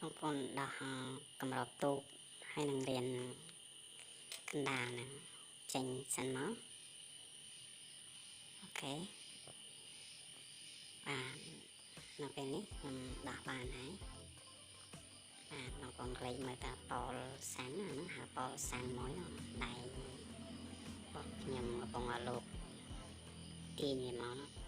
បងប្អូនដោះកម្របទូកហើយនឹងរៀនកណ្ដាលនឹងចេញសិនមកអូខេបាទនៅពេលនេះខ្ញុំដោះបានហើយបាទបងប្អូនក្លែងមើលតាប៉លសាំងហ្នឹងហៅប៉លសាំងមួយដៃបងខ្ញុំកំពុងឲ្យលោកទាញវាមក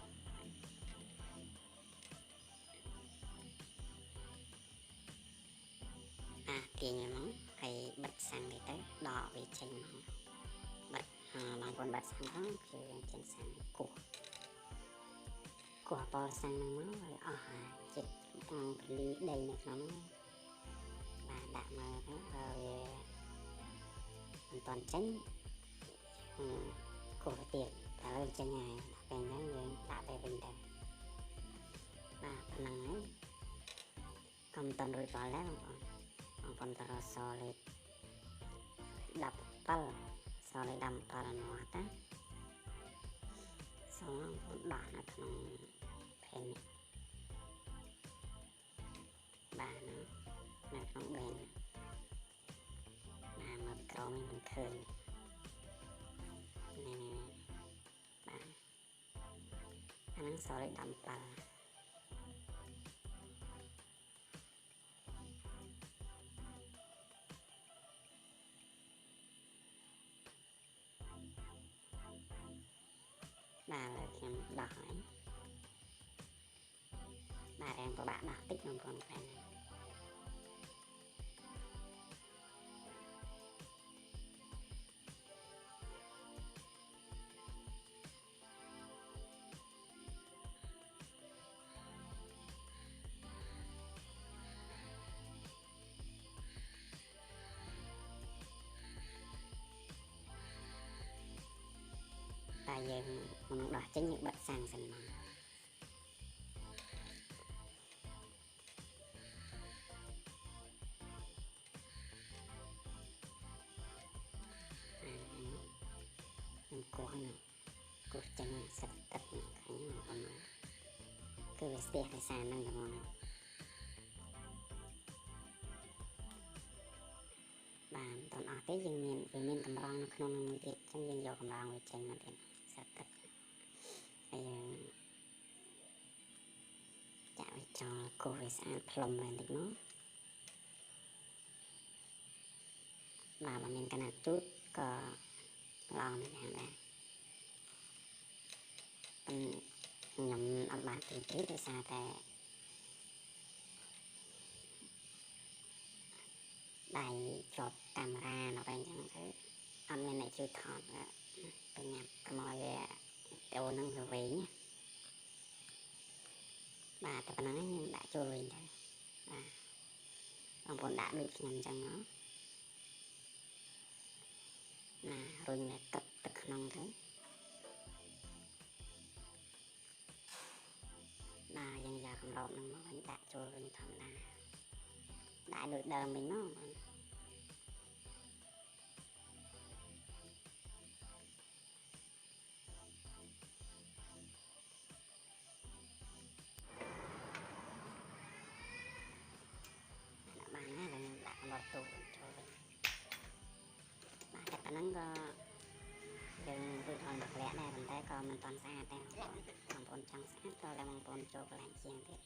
ទាញវាមកហើយបិទសាំងនេះទៅដកវាចេញមកបិទបងប្អូនបិទសាំងផងគឺចេញសាំងគោះប៉លសាំងហ្នឹងមកឲ្យអស់ហើយចិត្តក្នុងពលីដីនៅក្នុងបាទដាក់មកទៅហើយមិនតាន់ចេញគោះទៅទៀតតែលើចេញហើយពេលហ្នឹងយើងដាក់ទៅវិញទៅបាទប៉ុណ្ណឹងហើយកុំតាន់រួចរាល់ដែរបងប្អូនតរសលេខ17សលេខ17នោះតាសូមបងដោះនៅក្នុងផេននេះបាទនៅក្នុងបេនបាទមើលក្រោមនេះមិនឃើញនេះបាទអាហ្នឹងសលេខ17បាទខ្ញុំដោះហើយបាទរៀងពិបាកដោះតិចបងប្អូនខ្លះតែយើងមិនដោះចេញយើងបិទសាំងសិនមកខ្ញុំគោះចេញសិតទឹកឃើញបងគឺវាស្ទះដោយសារហ្នឹងហ្មងបាទតើអស់ទេយើងមានកម្រងនៅក្នុងនឹងទៀតអញ្ចឹងយើងយកកម្រងវាចេញមកទៀតសិតទឹកហើយយើងចាក់វាចោលគោះវាស្អាតផ្លុំឡើងតិចមកបាទបើមានកណាត់ជូតក៏ឡងនេះដែរខ្ញុំអត់បានទីទេដោយសារតែដៃជាប់កាមេរ៉ានៅពេលអញ្ចឹងទៅអត់មានអ្នកជួយថតបញ្ញាប់កុំឲ្យវាទៅនឹងទៅវិញបាទតែប៉ុណ្្នឹងខ្ញុំដាក់ចូលវិញទៅបាទបងប្អូនដាក់ដូចខ្ញុំអញ្ចឹងណារុញវាទឹកក្នុងទៅបាទយើងយកកម្របនឹងមកវិញដាក់ចូលវិញធម្មតាដាក់ដូចដើមវិញមកបានណាដាក់កម្របទូចូលវិញបាទតែប៉ុណ្ណឹងក៏យើងរួចរាល់មកធ្លាក់ដែរប៉ុន្តែក៏មិនទាន់ស្អាតដែរបងប្អូនចង់ស្អាតក៏តែបងប្អូនចូលកន្លែងជាងទៀត